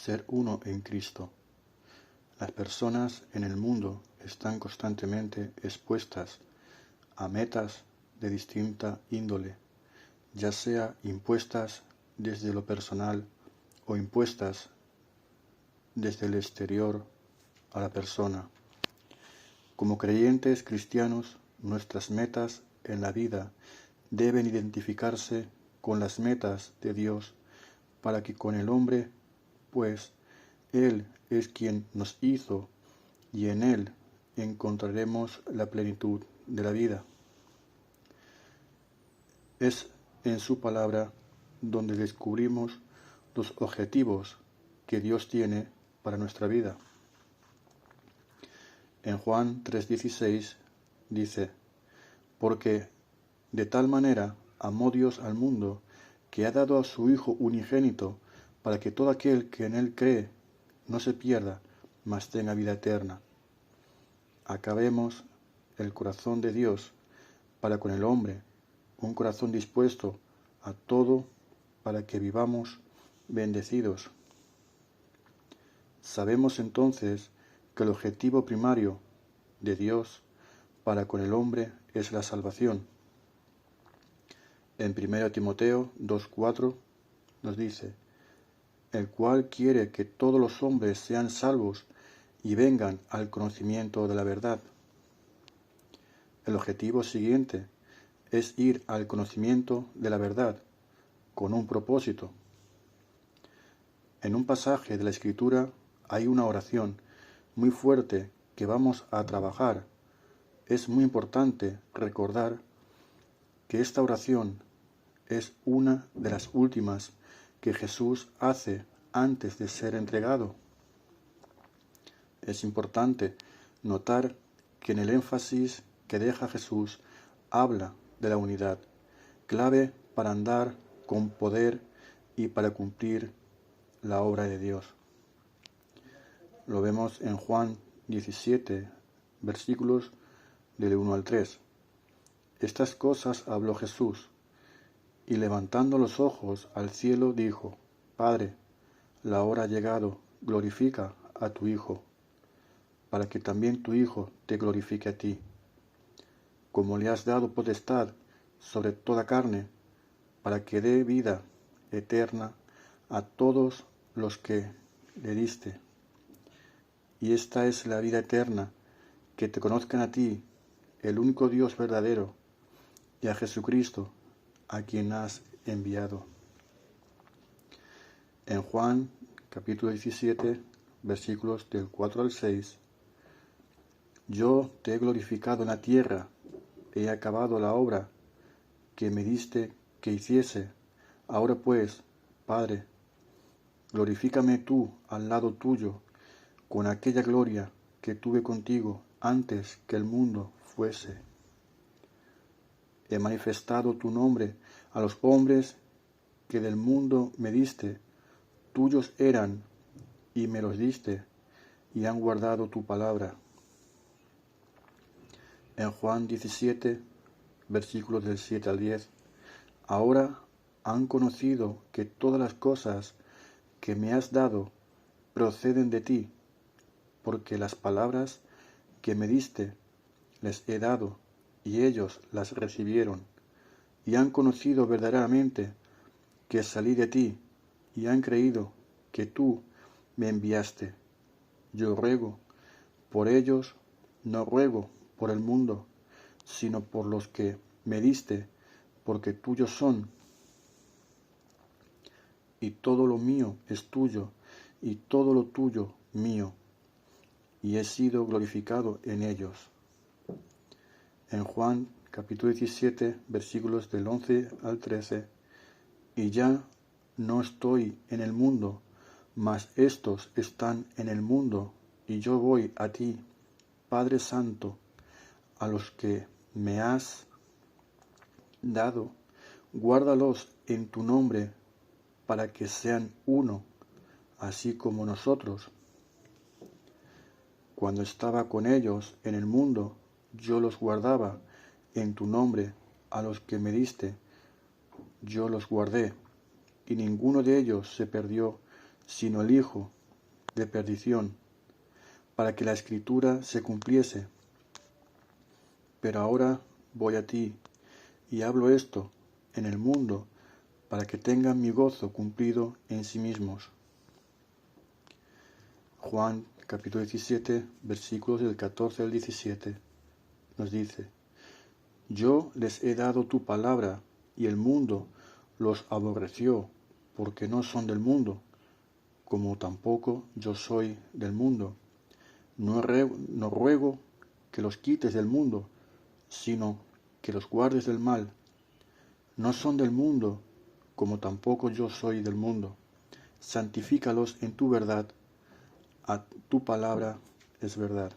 ser uno en Cristo. Las personas en el mundo están constantemente expuestas a metas de distinta índole, ya sea impuestas desde lo personal o impuestas desde el exterior a la persona. Como creyentes cristianos, nuestras metas en la vida deben identificarse con las metas de Dios para que con el hombre, pues Él es quien nos hizo y en Él encontraremos la plenitud de la vida. Es en su palabra donde descubrimos los objetivos que Dios tiene para nuestra vida. En Juan 3:16 dice, porque de tal manera amó Dios al mundo que ha dado a su Hijo unigénito para que todo aquel que en Él cree no se pierda, mas tenga vida eterna. Acá vemos el corazón de Dios para con el hombre, un corazón dispuesto a todo para que vivamos bendecidos. Sabemos entonces que el objetivo primario de Dios para con el hombre es la salvación. En 1 Timoteo 2:4 nos dice, el cual quiere que todos los hombres sean salvos y vengan al conocimiento de la verdad. El objetivo siguiente es ir al conocimiento de la verdad con un propósito. En un pasaje de la Escritura hay una oración muy fuerte que vamos a trabajar. Es muy importante recordar que esta oración es una de las últimas que Jesús hace antes de ser entregado. Es importante notar que en el énfasis que deja Jesús habla de la unidad, clave para andar con poder y para cumplir la obra de Dios. Lo vemos en Juan 17, versículos del 1 al 3. Estas cosas habló Jesús, y levantando los ojos al cielo dijo, Padre, la hora ha llegado, glorifica a tu Hijo, para que también tu Hijo te glorifique a ti, como le has dado potestad sobre toda carne, para que dé vida eterna a todos los que le diste. Y esta es la vida eterna, que te conozcan a ti, el único Dios verdadero, y a Jesucristo, a quien has enviado. En Juan capítulo 17, versículos del 4 al 6, yo te he glorificado en la tierra, he acabado la obra que me diste que hiciese. Ahora pues, Padre, glorifícame tú al lado tuyo, con aquella gloria que tuve contigo antes que el mundo fuese. He manifestado tu nombre a los hombres que del mundo me diste, tuyos eran y me los diste, y han guardado tu palabra. En Juan 17, versículos del 7 al 10, ahora han conocido que todas las cosas que me has dado proceden de ti, porque las palabras que me diste les he dado, y ellos las recibieron, y han conocido verdaderamente que salí de ti, y han creído que tú me enviaste. Yo ruego por ellos, no ruego por el mundo, sino por los que me diste, porque tuyos son, y todo lo mío es tuyo, y todo lo tuyo mío, y he sido glorificado en ellos. En Juan capítulo 17, versículos del 11 al 13, y ya no estoy en el mundo, mas estos están en el mundo, y yo voy a ti, Padre Santo, a los que me has dado, guárdalos en tu nombre, para que sean uno, así como nosotros. Cuando estaba con ellos en el mundo, yo los guardaba en tu nombre, a los que me diste, yo los guardé, y ninguno de ellos se perdió, sino el Hijo de perdición, para que la Escritura se cumpliese. Pero ahora voy a ti, y hablo esto en el mundo, para que tengan mi gozo cumplido en sí mismos. Juan capítulo 17, versículos del 14 al 17, nos dice: Yo les he dado tu palabra, y el mundo los aborreció, porque no son del mundo, como tampoco yo soy del mundo. No ruego que los quites del mundo, sino que los guardes del mal. No son del mundo, como tampoco yo soy del mundo. Santifícalos en tu verdad. A tu palabra es verdad.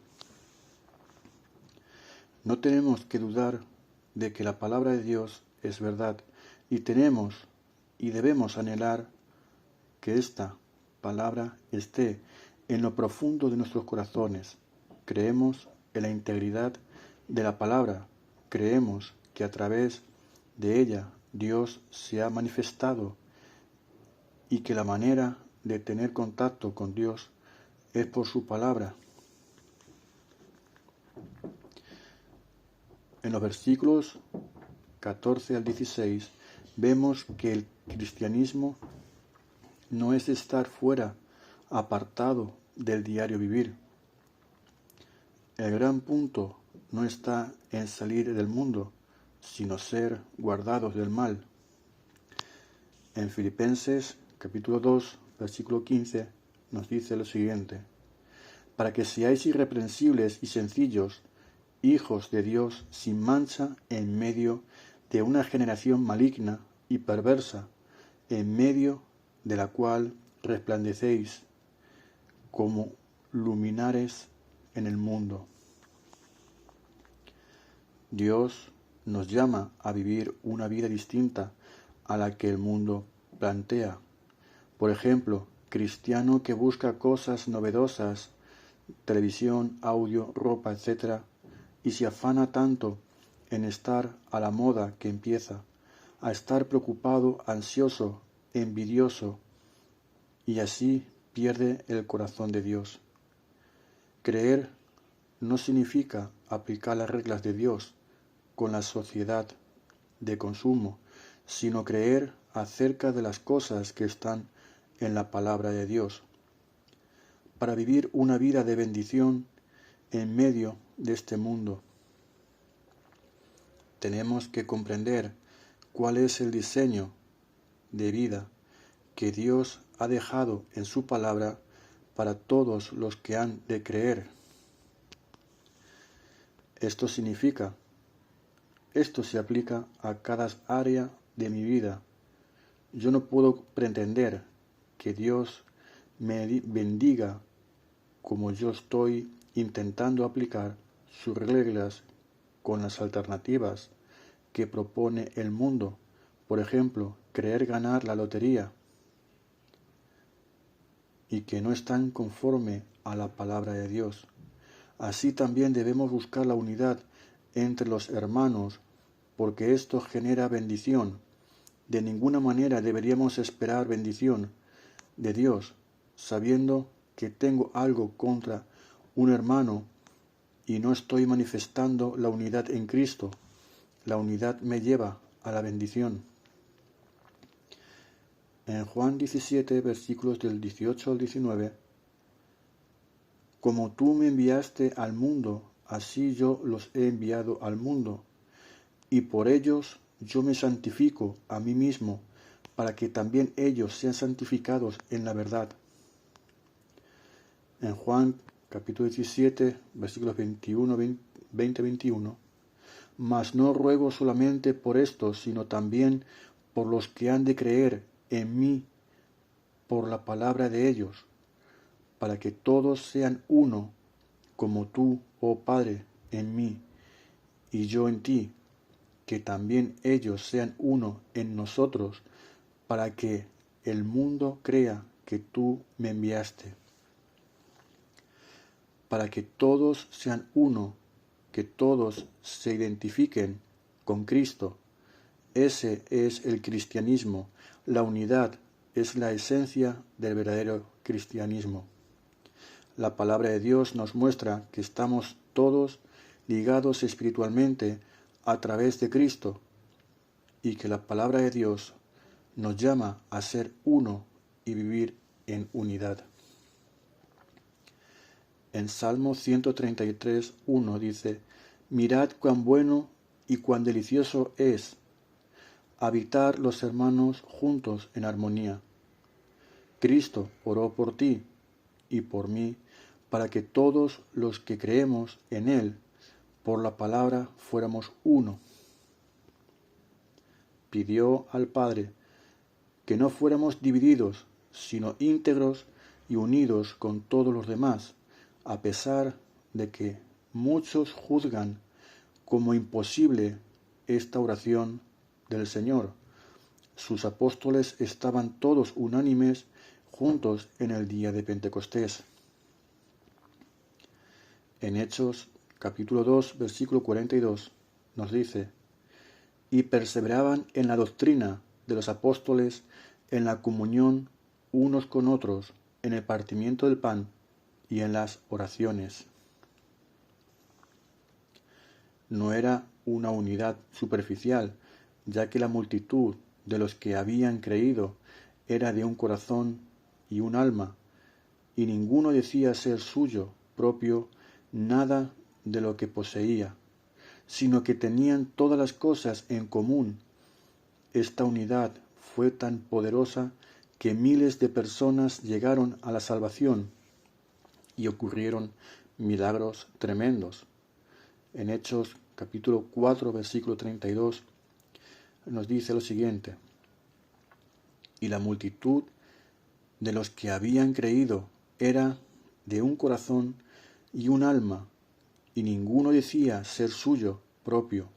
No tenemos que dudar de que la palabra de Dios es verdad, y tenemos y debemos anhelar que esta palabra esté en lo profundo de nuestros corazones. Creemos en la integridad de la palabra. Creemos que a través de ella Dios se ha manifestado y que la manera de tener contacto con Dios es por su palabra. En los versículos 14 al 16 vemos que el cristianismo no es estar fuera, apartado del diario vivir. El gran punto no está en salir del mundo, sino ser guardados del mal. En Filipenses capítulo 2, versículo 15, nos dice lo siguiente: para que seáis irreprensibles y sencillos, hijos de Dios sin mancha en medio de una generación maligna y perversa, en medio de la cual resplandecéis como luminares en el mundo. Dios nos llama a vivir una vida distinta a la que el mundo plantea. Por ejemplo, cristiano que busca cosas novedosas, televisión, audio, ropa, etc., y se afana tanto en estar a la moda que empieza a estar preocupado, ansioso, envidioso, y así pierde el corazón de Dios. Creer no significa aplicar las reglas de Dios con la sociedad de consumo, sino creer acerca de las cosas que están en la palabra de Dios. Para vivir una vida de bendición en medio de este mundo, tenemos que comprender cuál es el diseño de vida que Dios ha dejado en su palabra para todos los que han de creer. Esto se aplica a cada área de mi vida. Yo no puedo pretender que Dios me bendiga como yo estoy intentando aplicar sus reglas con las alternativas que propone el mundo. Por ejemplo, creer ganar la lotería, y que no están conforme a la palabra de Dios. Así también debemos buscar la unidad entre los hermanos, porque esto genera bendición. De ninguna manera deberíamos esperar bendición de Dios, sabiendo que tengo algo contra un hermano y no estoy manifestando la unidad en Cristo. La unidad me lleva a la bendición. En Juan 17, versículos del 18 al 19, como tú me enviaste al mundo, así yo los he enviado al mundo, y por ellos yo me santifico a mí mismo, para que también ellos sean santificados en la verdad. En Juan capítulo 17, versículos 20-21, mas no ruego solamente por estos, sino también por los que han de creer en mí por la palabra de ellos, para que todos sean uno, como tú, oh Padre, en mí, y yo en ti, que también ellos sean uno en nosotros, para que el mundo crea que tú me enviaste. Para que todos sean uno, que todos se identifiquen con Cristo. Ese es el cristianismo, la unidad es la esencia del verdadero cristianismo. La palabra de Dios nos muestra que estamos todos ligados espiritualmente a través de Cristo y que la palabra de Dios nos llama a ser uno y vivir en unidad. En Salmo 133:1 dice: «Mirad cuán bueno y cuán delicioso es habitar los hermanos juntos en armonía». Cristo oró por ti y por mí para que todos los que creemos en Él por la palabra fuéramos uno. Pidió al Padre que no fuéramos divididos, sino íntegros y unidos con todos los demás, a pesar de que muchos juzgan como imposible esta oración del Señor. Sus apóstoles estaban todos unánimes juntos en el día de Pentecostés. En Hechos capítulo 2, versículo 42 nos dice: «Y perseveraban en la doctrina de los apóstoles, en la comunión unos con otros, en el partimiento del pan y en las oraciones». No era una unidad superficial, ya que la multitud de los que habían creído era de un corazón y un alma, y ninguno decía ser suyo propio nada de lo que poseía, sino que tenían todas las cosas en común. Esta unidad fue tan poderosa que miles de personas llegaron a la salvación y ocurrieron milagros tremendos. En Hechos capítulo 4, versículo 32 nos dice lo siguiente: «Y la multitud de los que habían creído era de un corazón y un alma, y ninguno decía ser suyo propio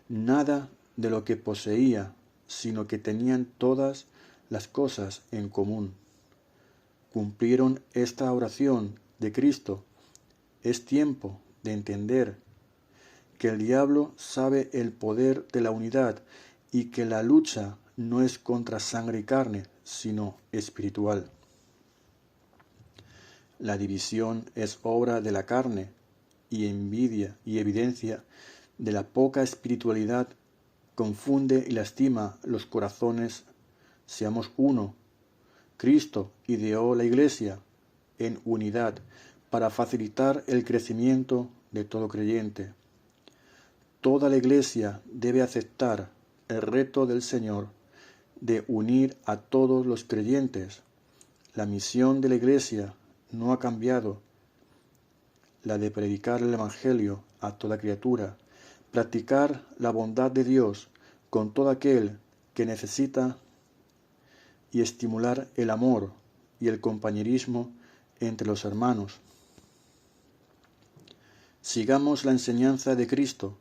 nada de lo que poseía, sino que tenían todas las cosas en común». Cumplieron esta oración de Cristo. Es tiempo de entender que el diablo sabe el poder de la unidad y que la lucha no es contra sangre y carne, sino espiritual. La división es obra de la carne y envidia y evidencia de la poca espiritualidad, confunde y lastima los corazones. Seamos uno. Cristo ideó la Iglesia en unidad para facilitar el crecimiento de todo creyente. Toda la Iglesia debe aceptar el reto del Señor de unir a todos los creyentes. La misión de la Iglesia no ha cambiado: la de predicar el Evangelio a toda criatura, practicar la bondad de Dios con todo aquel que necesita y estimular el amor y el compañerismo entre los hermanos. Sigamos la enseñanza de Cristo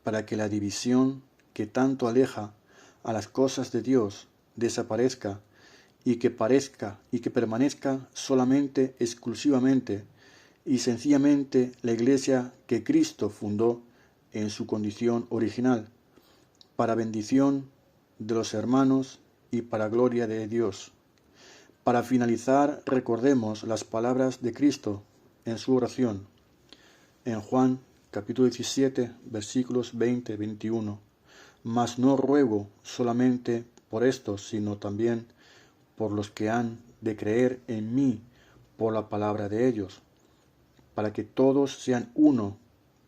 para que la división que tanto aleja a las cosas de Dios desaparezca y que permanezca solamente, exclusivamente y sencillamente la Iglesia que Cristo fundó en su condición original, para bendición de los hermanos y para gloria de Dios. Para finalizar, recordemos las palabras de Cristo en su oración. En Juan capítulo 17, versículos 20-21. «Mas no ruego solamente por estos, sino también por los que han de creer en mí por la palabra de ellos, para que todos sean uno,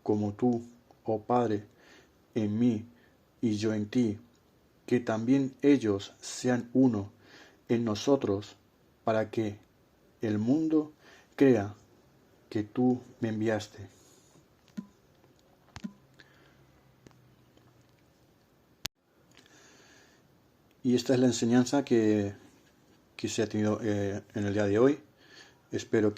como tú, oh Padre, en mí y yo en ti, que también ellos sean uno en nosotros, para que el mundo crea que tú me enviaste». Y esta es la enseñanza que se ha tenido en el día de hoy. Espero